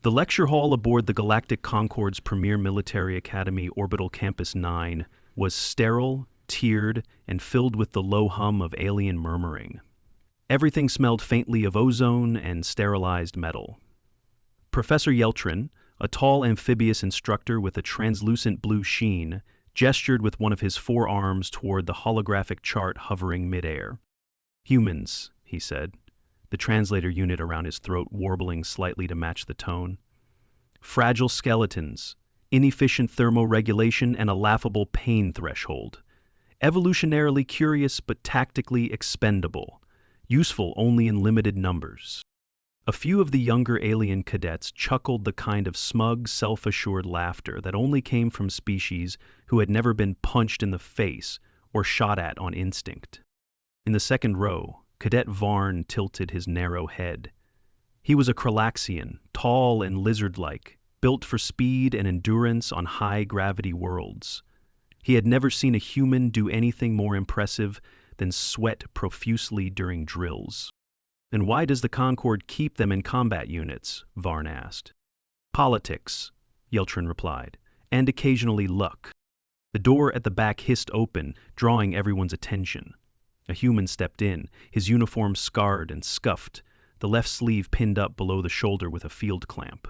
The lecture hall aboard the Galactic Concord's premier military academy, Orbital Campus 9, was sterile, tiered, and filled with the low hum of alien murmuring. Everything smelled faintly of ozone and sterilized metal. Professor Yeltrin, a tall amphibious instructor with a translucent blue sheen, gestured with one of his forearms toward the holographic chart hovering midair. "Humans," he said, the translator unit around his throat warbling slightly to match the tone. "Fragile skeletons, inefficient thermoregulation, and a laughable pain threshold. Evolutionarily curious but tactically expendable, useful only in limited numbers." A few of the younger alien cadets chuckled the kind of smug, self-assured laughter that only came from species who had never been punched in the face or shot at on instinct. In the second row, Cadet Varn tilted his narrow head. He was a Kralaxian, tall and lizard-like, built for speed and endurance on high-gravity worlds. He had never seen a human do anything more impressive than sweat profusely during drills. "And why does the Concord keep them in combat units?" Varn asked. "Politics," Yeltrin replied, "and occasionally luck." The door at the back hissed open, drawing everyone's attention. A human stepped in, his uniform scarred and scuffed, the left sleeve pinned up below the shoulder with a field clamp.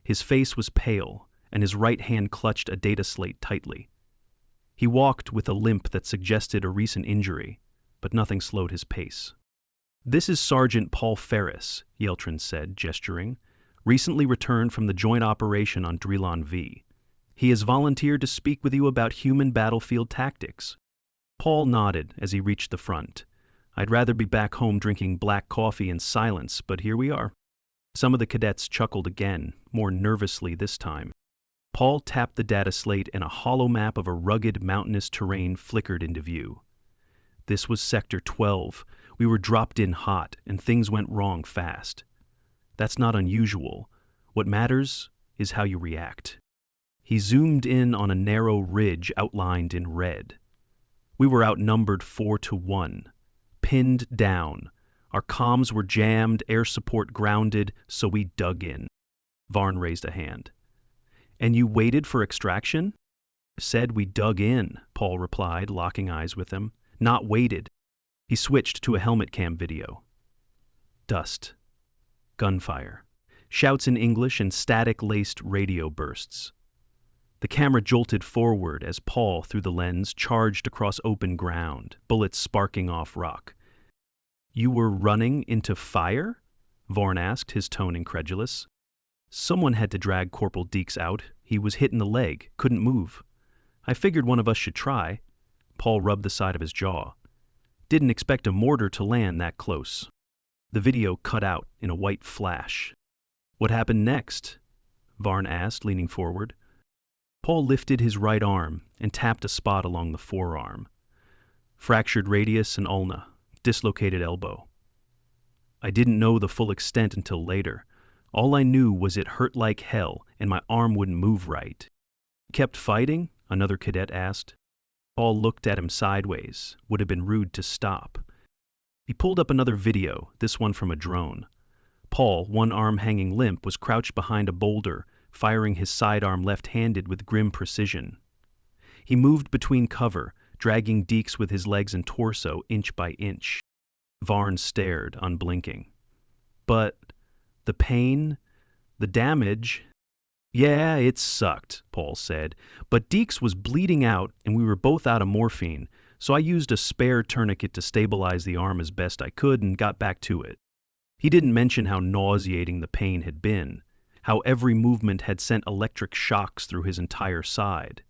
His face was pale, and his right hand clutched a data slate tightly. He walked with a limp that suggested a recent injury, but nothing slowed his pace. "This is Sergeant Paul Ferris," Yeltrin said, gesturing, "recently returned from the joint operation on Drelon V. He has volunteered to speak with you about human battlefield tactics." Paul nodded as he reached the front. "I'd rather be back home drinking black coffee in silence, but here we are." Some of the cadets chuckled again, more nervously this time. Paul tapped the data slate and a hollow map of a rugged, mountainous terrain flickered into view. "This was Sector 12. We were dropped in hot, and things went wrong fast. That's not unusual. What matters is how you react." He zoomed in on a narrow ridge outlined in red. "We were outnumbered 4-1, pinned down. Our comms were jammed, air support grounded, so we dug in." Varn raised a hand. "And you waited for extraction?" "Said we dug in," Paul replied, locking eyes with him. "Not waited." He switched to a helmet cam video. Dust. Gunfire. Shouts in English and static-laced radio bursts. The camera jolted forward as Paul, through the lens, charged across open ground, bullets sparking off rock. "You were running into fire?" Varn asked, his tone incredulous. "Someone had to drag Corporal Deeks out. He was hit in the leg, couldn't move. I figured one of us should try." Paul rubbed the side of his jaw. "Didn't expect a mortar to land that close." The video cut out in a white flash. "What happened next?" Varn asked, leaning forward. Paul lifted his right arm and tapped a spot along the forearm. "Fractured radius and ulna, dislocated elbow." "I didn't know the full extent until later. All I knew was it hurt like hell and my arm wouldn't move right." "Kept fighting?" another cadet asked. Paul looked at him sideways. Would have been rude to stop. He pulled up another video, this one from a drone. Paul, one arm hanging limp, was crouched behind a boulder, firing his sidearm left-handed with grim precision. He moved between cover, dragging Deeks with his legs and torso inch by inch. Varn stared, unblinking. "But the pain, the damage—" "Yeah, it sucked," Paul said, "but Deeks was bleeding out and we were both out of morphine, so I used a spare tourniquet to stabilize the arm as best I could and got back to it." He didn't mention how nauseating the pain had been, how every movement had sent electric shocks through his entire side.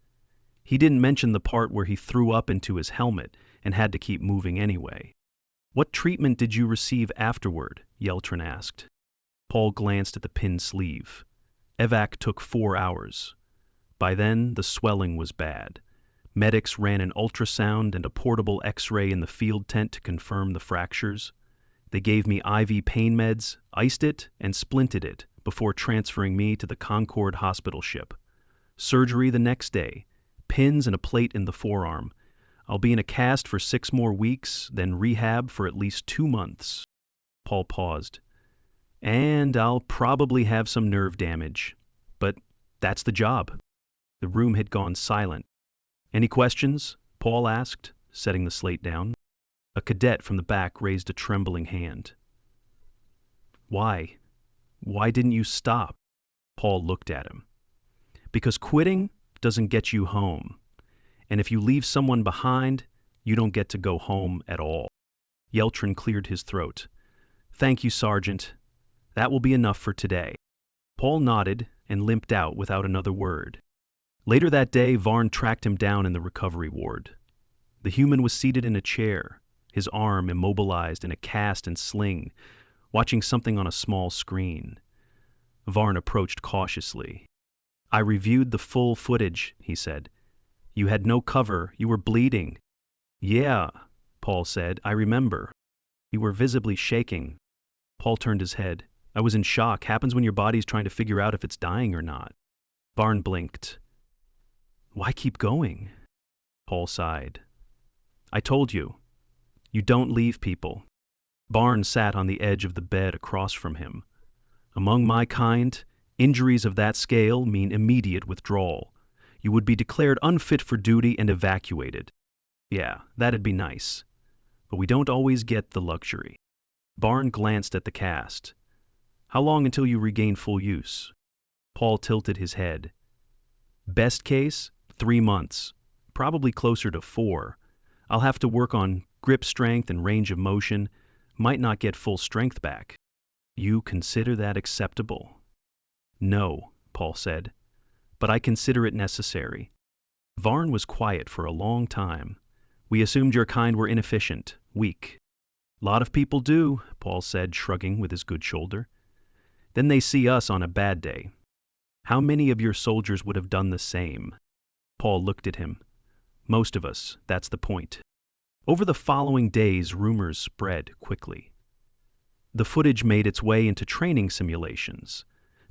He didn't mention the part where he threw up into his helmet and had to keep moving anyway. "What treatment did you receive afterward?" Yeltrin asked. Paul glanced at the pinned sleeve. Evac took 4 hours. By then, the swelling was bad. Medics ran an ultrasound and a portable X-ray in the field tent to confirm the fractures. They gave me IV pain meds, iced it, and splinted it before transferring me to the Concord hospital ship. Surgery the next day, pins and a plate in the forearm. I'll be in a cast for 6 more weeks, then rehab for at least 2 months. Paul paused. And I'll probably have some nerve damage. But that's the job. The room had gone silent. Any questions? Paul asked, setting the slate down. A cadet from the back raised a trembling hand. Why? Why didn't you stop? Paul looked at him. Because quitting doesn't get you home. And if you leave someone behind, you don't get to go home at all. Yeltrin cleared his throat. Thank you, Sergeant. That will be enough for today. Paul nodded and limped out without another word. Later that day, Varn tracked him down in the recovery ward. The human was seated in a chair, his arm immobilized in a cast and sling, watching something on a small screen. Varn approached cautiously. I reviewed the full footage, he said. You had no cover, you were bleeding. Yeah, Paul said, I remember. You were visibly shaking. Paul turned his head. I was in shock. Happens when your body's trying to figure out if it's dying or not. Varn blinked. Why keep going? Paul sighed. I told you. You don't leave people. Varn sat on the edge of the bed across from him. Among my kind, injuries of that scale mean immediate withdrawal. You would be declared unfit for duty and evacuated. Yeah, that'd be nice. But we don't always get the luxury. Varn glanced at the cast. How long until you regain full use? Paul tilted his head. Best case, 3 months. Probably closer to 4. I'll have to work on grip strength and range of motion. Might not get full strength back. You consider that acceptable? No, Paul said, but I consider it necessary. Varn was quiet for a long time. We assumed your kind were inefficient, weak. Lot of people do, Paul said, shrugging with his good shoulder. Then they see us on a bad day. How many of your soldiers would have done the same? Paul looked at him. Most of us, that's the point. Over the following days, rumors spread quickly. The footage made its way into training simulations.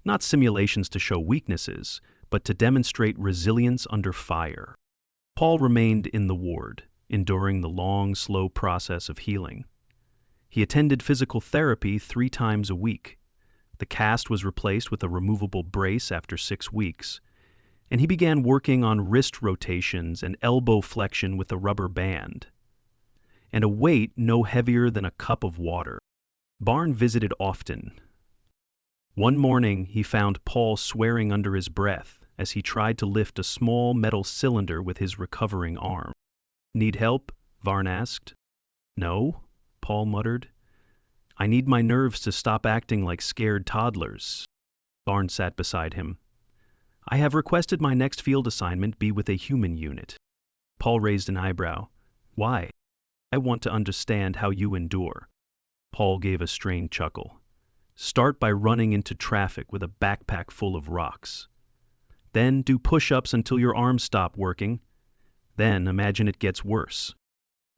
Not simulations to show weaknesses, but to demonstrate resilience under fire. Paul remained in the ward, enduring the long, slow process of healing. He attended physical therapy 3 times a week. The cast was replaced with a removable brace after 6 weeks, and he began working on wrist rotations and elbow flexion with a rubber band, and a weight no heavier than a cup of water. Varn visited often. One morning, he found Paul swearing under his breath as he tried to lift a small metal cylinder with his recovering arm. Need help? Varn asked. No, Paul muttered. I need my nerves to stop acting like scared toddlers. Varn sat beside him. I have requested my next field assignment be with a human unit. Paul raised an eyebrow. Why? I want to understand how you endure. Paul gave a strained chuckle. Start by running into traffic with a backpack full of rocks. Then do push-ups until your arms stop working. Then imagine it gets worse.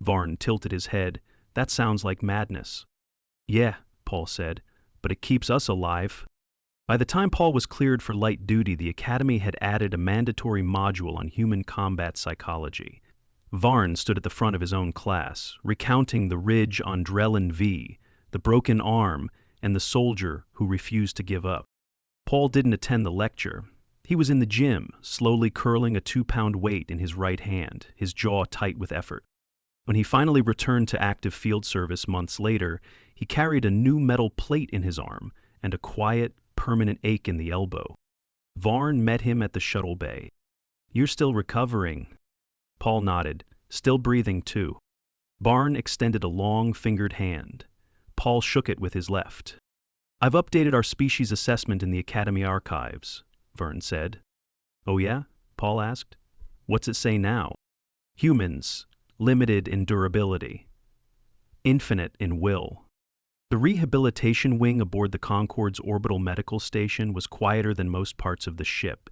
Varn tilted his head. That sounds like madness. Yeah, Paul said, but it keeps us alive. By the time Paul was cleared for light duty, the Academy had added a mandatory module on human combat psychology. Varn stood at the front of his own class, recounting the ridge on Drellin V, the broken arm, and the soldier who refused to give up. Paul didn't attend the lecture. He was in the gym, slowly curling a 2-pound weight in his right hand, his jaw tight with effort. When he finally returned to active field service months later, he carried a new metal plate in his arm and a quiet, permanent ache in the elbow. Varn met him at the shuttle bay. You're still recovering. Paul nodded, still breathing too. Varn extended a long, fingered hand. Paul shook it with his left. I've updated our species assessment in the Academy archives, Varn said. Oh yeah? Paul asked. What's it say now? Humans, limited in durability. Infinite in will. The rehabilitation wing aboard the Concord's orbital medical station was quieter than most parts of the ship,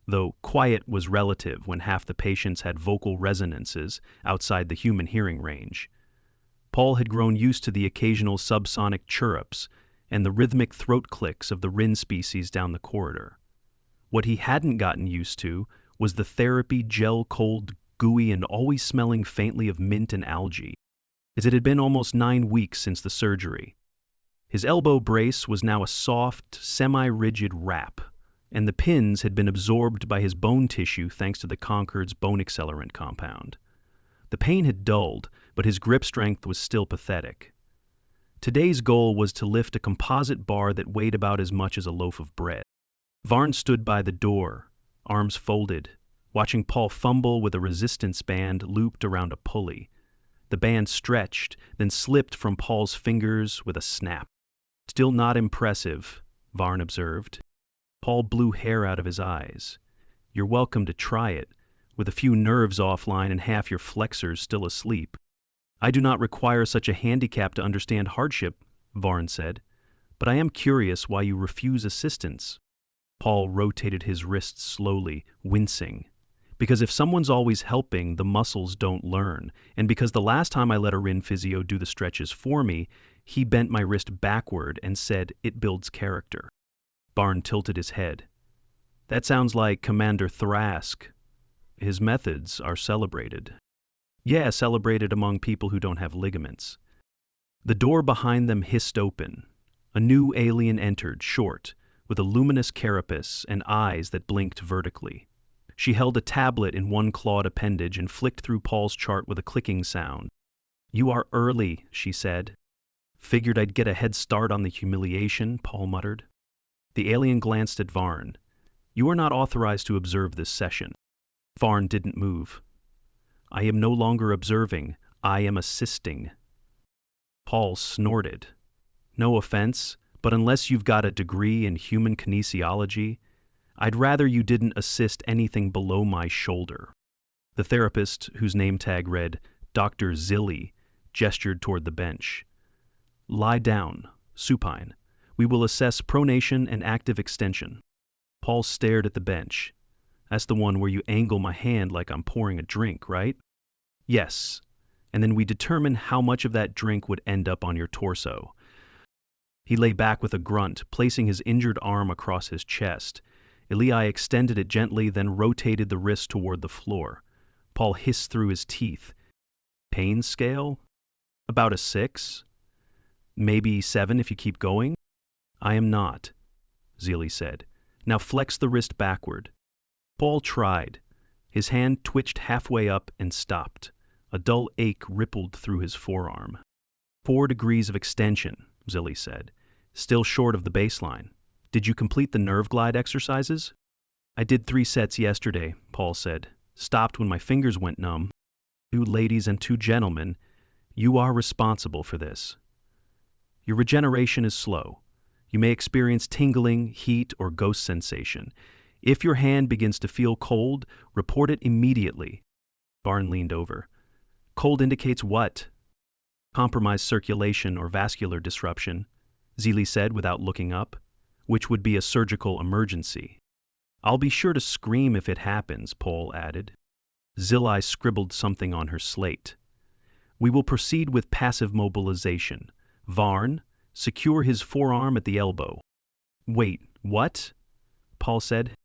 though quiet was relative when half the patients had vocal resonances outside the human hearing range. Paul had grown used to the occasional subsonic chirrups and the rhythmic throat clicks of the wren species down the corridor. What he hadn't gotten used to was the therapy gel-cold, gooey, and always smelling faintly of mint and algae, as it had been almost 9 weeks since the surgery. His elbow brace was now a soft, semi-rigid wrap, and the pins had been absorbed by his bone tissue thanks to the Concord's bone accelerant compound. The pain had dulled, but his grip strength was still pathetic. Today's goal was to lift a composite bar that weighed about as much as a loaf of bread. Varn stood by the door, arms folded, watching Paul fumble with a resistance band looped around a pulley. The band stretched, then slipped from Paul's fingers with a snap. "Still not impressive," Varn observed. Paul blew hair out of his eyes. "You're welcome to try it, with a few nerves offline and half your flexors still asleep." "I do not require such a handicap to understand hardship," Varn said, "but I am curious why you refuse assistance." Paul rotated his wrists slowly, wincing. "Because if someone's always helping, the muscles don't learn, and because the last time I let a Rin physio do the stretches for me, he bent my wrist backward and said it builds character." Varn tilted his head. "That sounds like Commander Thrask. His methods are celebrated." "Yeah, celebrated among people who don't have ligaments." The door behind them hissed open. A new alien entered, short, with a luminous carapace and eyes that blinked vertically. She held a tablet in one clawed appendage and flicked through Paul's chart with a clicking sound. "You are early," she said. "Figured I'd get a head start on the humiliation," Paul muttered. The alien glanced at Varn. "You are not authorized to observe this session." Varn didn't move. "I am no longer observing. I am assisting." Paul snorted. "No offense, but unless you've got a degree in human kinesiology, I'd rather you didn't assist anything below my shoulder." The therapist, whose name tag read Dr. Zilli, gestured toward the bench. "Lie down, supine. We will assess pronation and active extension." Paul stared at the bench. "That's the one where you angle my hand like I'm pouring a drink, right?" "Yes. And then we determine how much of that drink would end up on your torso." He lay back with a grunt, placing his injured arm across his chest. Eli extended it gently, then rotated the wrist toward the floor. Paul hissed through his teeth. "Pain scale? About a 6? Maybe 7 if you keep going?" "I am not," Zilli said. "Now flex the wrist backward." Paul tried. His hand twitched halfway up and stopped. A dull ache rippled through his forearm. 4 degrees of extension, Zilli said. "Still short of the baseline. Did you complete the nerve glide exercises?" "I did 3 sets yesterday," Paul said. "Stopped when my fingers went numb." "2 ladies and 2 gentlemen, you are responsible for this. Your regeneration is slow. You may experience tingling, heat, or ghost sensation. If your hand begins to feel cold, report it immediately." Varn leaned over. "Cold indicates what?" "Compromised circulation or vascular disruption," Zilli said without looking up, "which would be a surgical emergency." "I'll be sure to scream if it happens," Paul added. Zilli scribbled something on her slate. "We will proceed with passive mobilization. Varn, secure his forearm at the elbow." "Wait, what?" Paul said.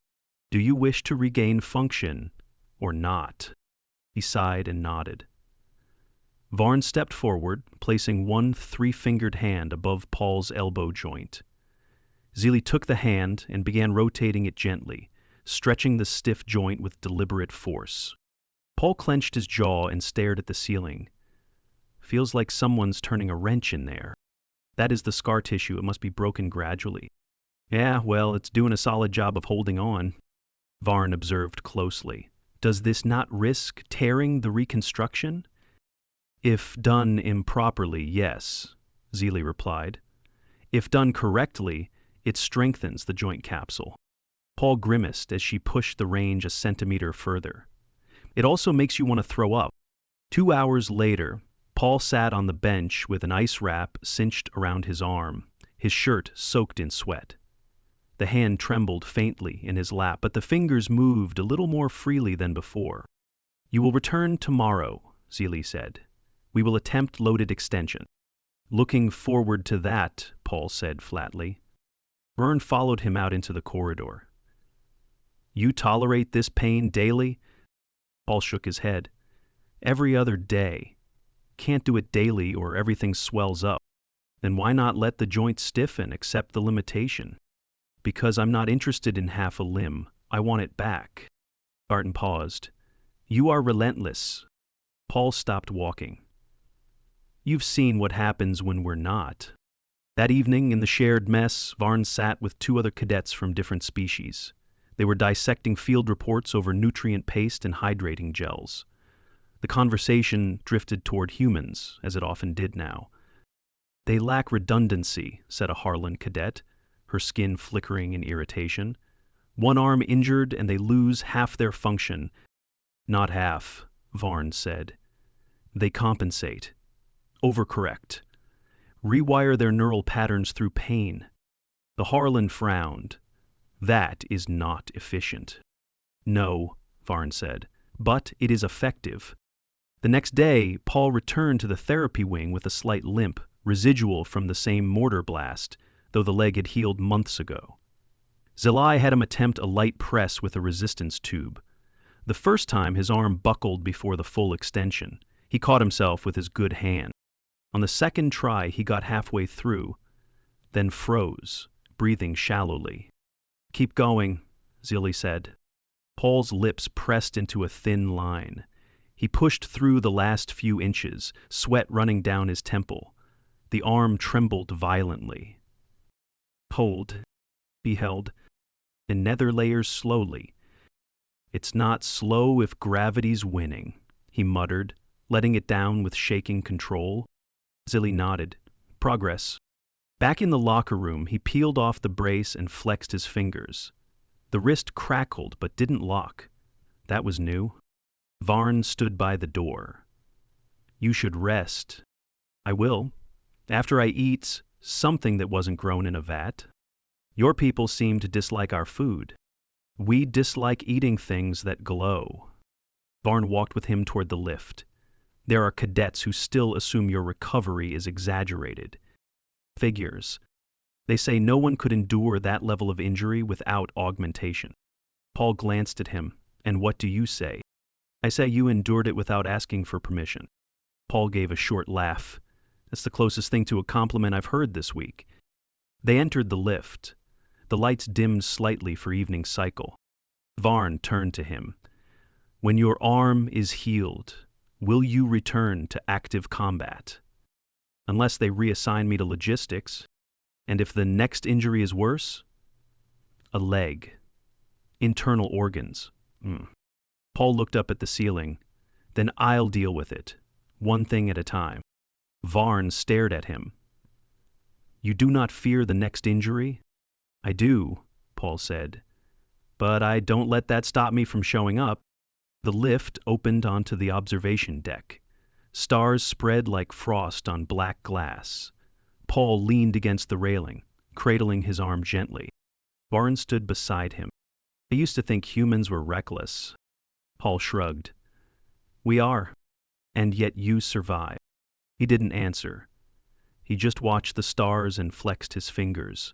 "Do you wish to regain function or not?" He sighed and nodded. Varn stepped forward, placing one 3-fingered hand above Paul's elbow joint. Zilli took the hand and began rotating it gently, stretching the stiff joint with deliberate force. Paul clenched his jaw and stared at the ceiling. "Feels like someone's turning a wrench in there. That is the scar tissue. It must be broken gradually." "Yeah, well, it's doing a solid job of holding on." Varn observed closely. "Does this not risk tearing the reconstruction?" "If done improperly, yes," Zilli replied. "If done correctly, it strengthens the joint capsule." Paul grimaced as she pushed the range a centimeter further. "It also makes you want to throw up." 2 hours later, Paul sat on the bench with an ice wrap cinched around his arm, his shirt soaked in sweat. The hand trembled faintly in his lap, but the fingers moved a little more freely than before. "You will return tomorrow," Zilli said. "We will attempt loaded extension." "Looking forward to that," Paul said flatly. Vern followed him out into the corridor. "You tolerate this pain daily?" Paul shook his head. "Every other day. Can't do it daily or everything swells up." Then why not let the joint stiffen, accept the limitation? Because I'm not interested in half a limb. I want it back. Barton paused. You are relentless. Paul stopped walking. You've seen what happens when we're not. That evening, in the shared mess, Varn sat with two other cadets from different species. They were dissecting field reports over nutrient paste and hydrating gels. The conversation drifted toward humans, as it often did now. They lack redundancy, said a Harlan cadet, her skin flickering in irritation. One arm injured and they lose half their function. Not half, Varn said. They compensate. Overcorrect. Rewire their neural patterns through pain. The Harlan frowned. That is not efficient. No, Varn said, but it is effective. The next day, Paul returned to the therapy wing with a slight limp, residual from the same mortar blast, though the leg had healed months ago. Zilai had him attempt a light press with a resistance tube. The first time, his arm buckled before the full extension. He caught himself with his good hand. On the second try, he got halfway through, then froze, breathing shallowly. Keep going, Zilli said. Paul's lips pressed into a thin line. He pushed through the last few inches, sweat running down his temple. The arm trembled violently. Hold, he held, in nether layers slowly. It's not slow if gravity's winning, he muttered, letting it down with shaking control. Zilli nodded. Progress. Back in the locker room, he peeled off the brace and flexed his fingers. The wrist crackled but didn't lock. That was new. Varn stood by the door. You should rest. I will. After I eat something that wasn't grown in a vat. Your people seem to dislike our food. We dislike eating things that glow. Varn walked with him toward the lift. There are cadets who still assume your recovery is exaggerated. Figures. They say no one could endure that level of injury without augmentation. Paul glanced at him. And what do you say? I say you endured it without asking for permission. Paul gave a short laugh. That's the closest thing to a compliment I've heard this week. They entered the lift. The lights dimmed slightly for evening cycle. Varn turned to him. When your arm is healed, will you return to active combat? Unless they reassign me to logistics. And if the next injury is worse? A leg. Internal organs. Paul looked up at the ceiling. Then I'll deal with it, one thing at a time. Varn stared at him. You do not fear the next injury? I do, Paul said. But I don't let that stop me from showing up. The lift opened onto the observation deck. Stars spread like frost on black glass. Paul leaned against the railing, cradling his arm gently. Varn stood beside him. I used to think humans were reckless. Paul shrugged. We are, and yet you survive. He didn't answer. He just watched the stars and flexed his fingers,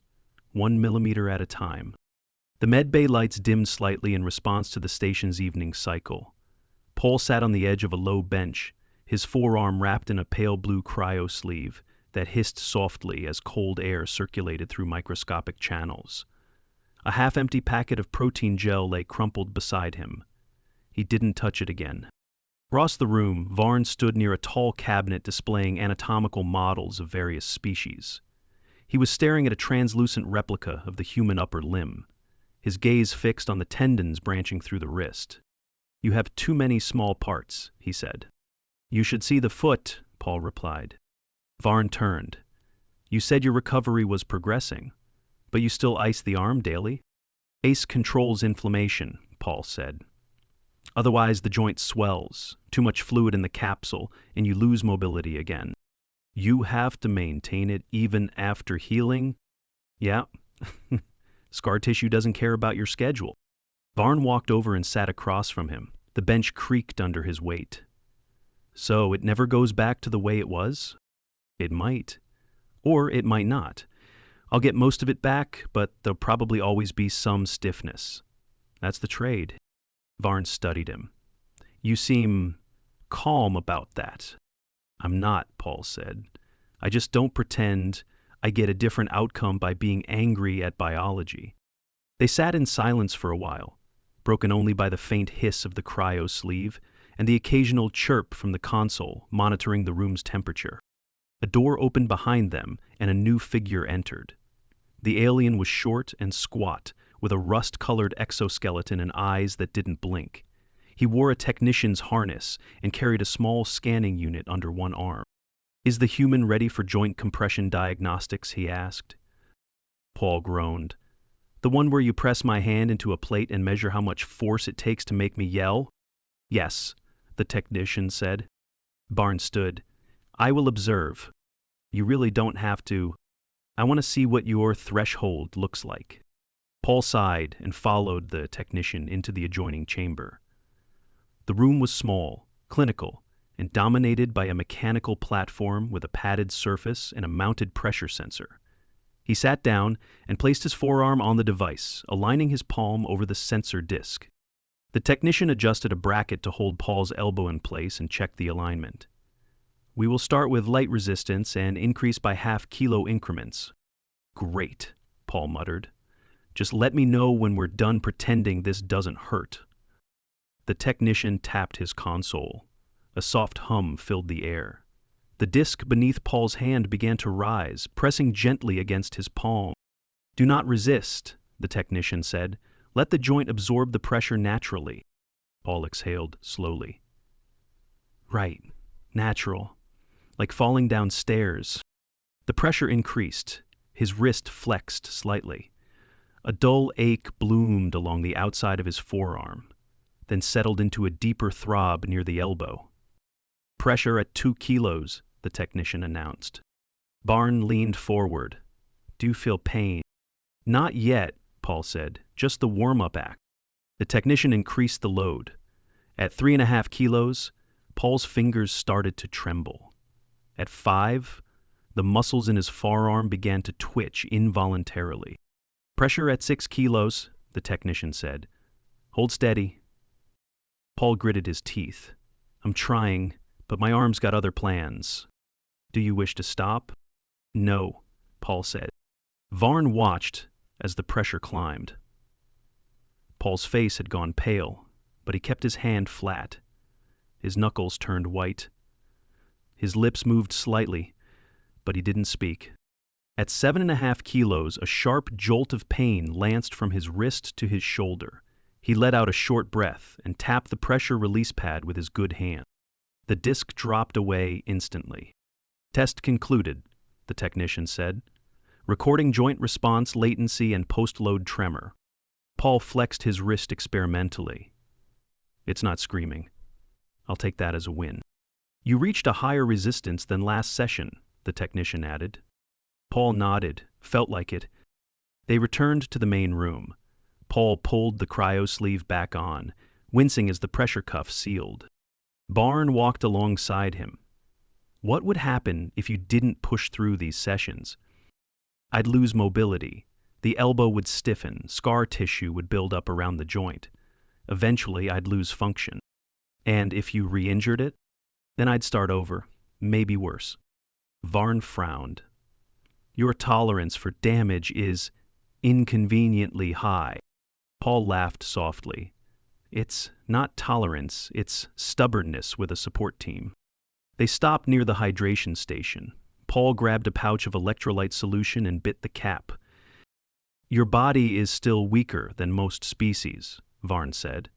1 millimeter at a time. The medbay lights dimmed slightly in response to the station's evening cycle. Paul sat on the edge of a low bench, his forearm wrapped in a pale blue cryo sleeve that hissed softly as cold air circulated through microscopic channels. A half-empty packet of protein gel lay crumpled beside him. He didn't touch it again. Across the room, Varn stood near a tall cabinet displaying anatomical models of various species. He was staring at a translucent replica of the human upper limb, his gaze fixed on the tendons branching through the wrist. You have too many small parts, he said. You should see the foot, Paul replied. Varn turned. You said your recovery was progressing, but you still ice the arm daily? ACE controls inflammation, Paul said. Otherwise, the joint swells, too much fluid in the capsule, and you lose mobility again. You have to maintain it even after healing? Yeah. Scar tissue doesn't care about your schedule. Varn walked over and sat across from him. The bench creaked under his weight. So it never goes back to the way it was? It might. Or it might not. I'll get most of it back, but there'll probably always be some stiffness. That's the trade. Varn studied him. You seem calm about that. I'm not, Paul said. I just don't pretend I get a different outcome by being angry at biology. They sat in silence for a while, broken only by the faint hiss of the cryo sleeve and the occasional chirp from the console monitoring the room's temperature. A door opened behind them and a new figure entered. The alien was short and squat, with a rust-colored exoskeleton and eyes that didn't blink. He wore a technician's harness and carried a small scanning unit under one arm. "Is the human ready for joint compression diagnostics?" he asked. Paul groaned. "The one where you press my hand into a plate and measure how much force it takes to make me yell?" "Yes," the technician said. Barnes stood. "I will observe. You really don't have to. I want to see what your threshold looks like." Paul sighed and followed the technician into the adjoining chamber. The room was small, clinical, and dominated by a mechanical platform with a padded surface and a mounted pressure sensor. He sat down and placed his forearm on the device, aligning his palm over the sensor disc. The technician adjusted a bracket to hold Paul's elbow in place and checked the alignment. "We will start with light resistance and increase by half-kilo increments." "Great," Paul muttered. "Just let me know when we're done pretending this doesn't hurt." The technician tapped his console. A soft hum filled the air. The disc beneath Paul's hand began to rise, pressing gently against his palm. "Do not resist," the technician said. "Let the joint absorb the pressure naturally." Paul exhaled slowly. "Right, natural. Like falling down stairs." The pressure increased. His wrist flexed slightly. A dull ache bloomed along the outside of his forearm, then settled into a deeper throb near the elbow. "Pressure at 2 kilos, the technician announced. Barnes leaned forward. "Do you feel pain?" "Not yet," Paul said. "Just the warm-up act." The technician increased the load. At 3.5 kilos, Paul's fingers started to tremble. At 5, the muscles in his forearm began to twitch involuntarily. "Pressure at 6 kilos, the technician said. "Hold steady." Paul gritted his teeth. "I'm trying, but my arm's got other plans." "Do you wish to stop?" "No," Paul said. Varn watched as the pressure climbed. Paul's face had gone pale, but he kept his hand flat. His knuckles turned white. His lips moved slightly, but he didn't speak. At 7.5 kilos, a sharp jolt of pain lanced from his wrist to his shoulder. He let out a short breath and tapped the pressure release pad with his good hand. The disc dropped away instantly. "Test concluded," the technician said. "Recording joint response latency and post-load tremor." Paul flexed his wrist experimentally. "It's not screaming. I'll take that as a win." "You reached a higher resistance than last session," the technician added. Paul nodded, felt like it. They returned to the main room. Paul pulled the cryo sleeve back on, wincing as the pressure cuff sealed. Barnes walked alongside him. "What would happen if you didn't push through these sessions?" "I'd lose mobility. The elbow would stiffen, scar tissue would build up around the joint. Eventually, I'd lose function. And if you re-injured it, then I'd start over, maybe worse." Varn frowned. "Your tolerance for damage is inconveniently high." Paul laughed softly. "It's not tolerance, it's stubbornness with a support team." They stopped near the hydration station. Paul grabbed a pouch of electrolyte solution and bit the cap. "Your body is still weaker than most species," Varn said.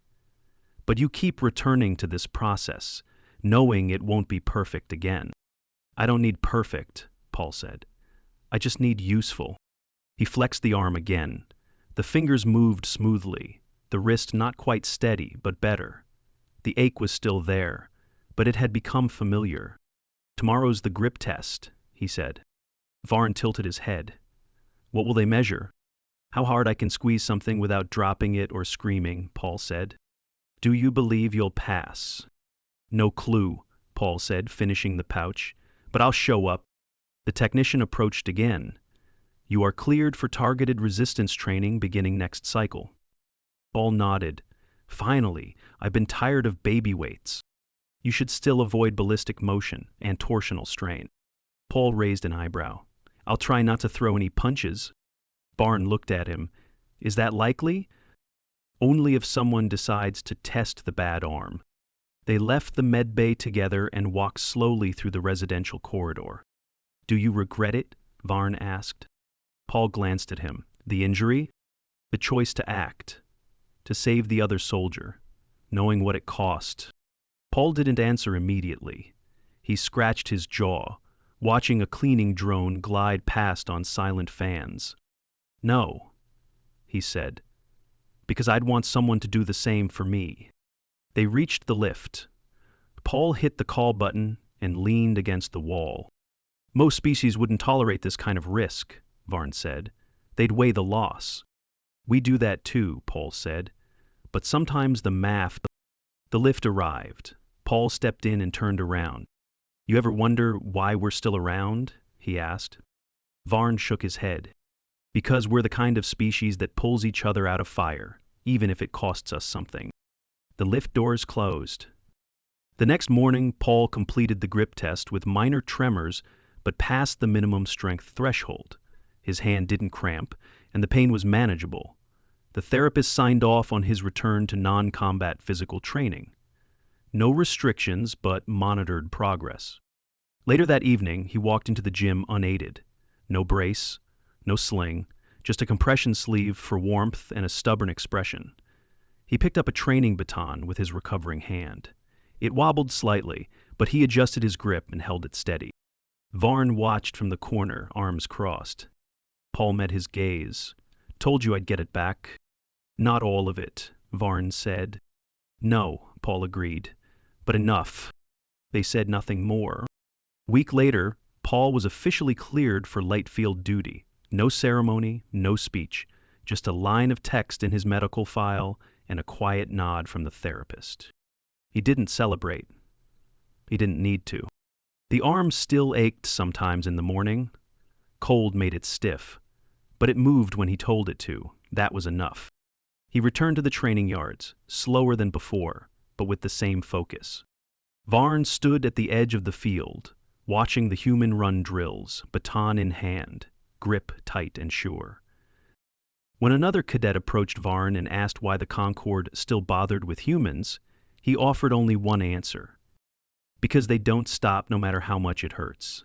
"But you keep returning to this process, knowing it won't be perfect again." "I don't need perfect," Paul said. "I just need useful." He flexed the arm again. The fingers moved smoothly, the wrist not quite steady, but better. The ache was still there, but it had become familiar. "Tomorrow's the grip test," he said. Varn tilted his head. "What will they measure?" "How hard I can squeeze something without dropping it or screaming," Paul said. "Do you believe you'll pass?" "No clue," Paul said, finishing the pouch. "But I'll show up." The technician approached again. "You are cleared for targeted resistance training beginning next cycle." Paul nodded. "Finally, I've been tired of baby weights." "You should still avoid ballistic motion and torsional strain." Paul raised an eyebrow. I'll try not to throw any punches. Varn looked at him. Is that likely? Only if someone decides to test the bad arm. They left the med bay together and walked slowly through the residential corridor. Do you regret it? Varn asked. Paul glanced at him. The injury? The choice to act. To save the other soldier. Knowing what it cost. Paul didn't answer immediately. He scratched his jaw, watching a cleaning drone glide past on silent fans. No, he said, because I'd want someone to do the same for me. They reached the lift. Paul hit the call button and leaned against the wall. Most species wouldn't tolerate this kind of risk, Varn said. They'd weigh the loss. We do that too, Paul said. But sometimes the math... The lift arrived. Paul stepped in and turned around. You ever wonder why we're still around? He asked. Varn shook his head. Because we're the kind of species that pulls each other out of fire, even if it costs us something. The lift doors closed. The next morning, Paul completed the grip test with minor tremors, but passed the minimum strength threshold. His hand didn't cramp, and the pain was manageable. The therapist signed off on his return to non-combat physical training. No restrictions, but monitored progress. Later that evening, he walked into the gym unaided. No brace, no sling, just a compression sleeve for warmth and a stubborn expression. He picked up a training baton with his recovering hand. It wobbled slightly, but he adjusted his grip and held it steady. Varn watched from the corner, arms crossed. Paul met his gaze. Told you I'd get it back. Not all of it, Varn said. No, Paul agreed. But enough. They said nothing more. A week later, Paul was officially cleared for light field duty. No ceremony, no speech, just a line of text in his medical file and a quiet nod from the therapist. He didn't celebrate. He didn't need to. The arm still ached sometimes in the morning. Cold made it stiff, but it moved when he told it to. That was enough. He returned to the training yards, slower than before, but with the same focus. Varn stood at the edge of the field, watching the human run drills, baton in hand, grip tight and sure. When another cadet approached Varn and asked why the Concord still bothered with humans, he offered only one answer. Because they don't stop no matter how much it hurts.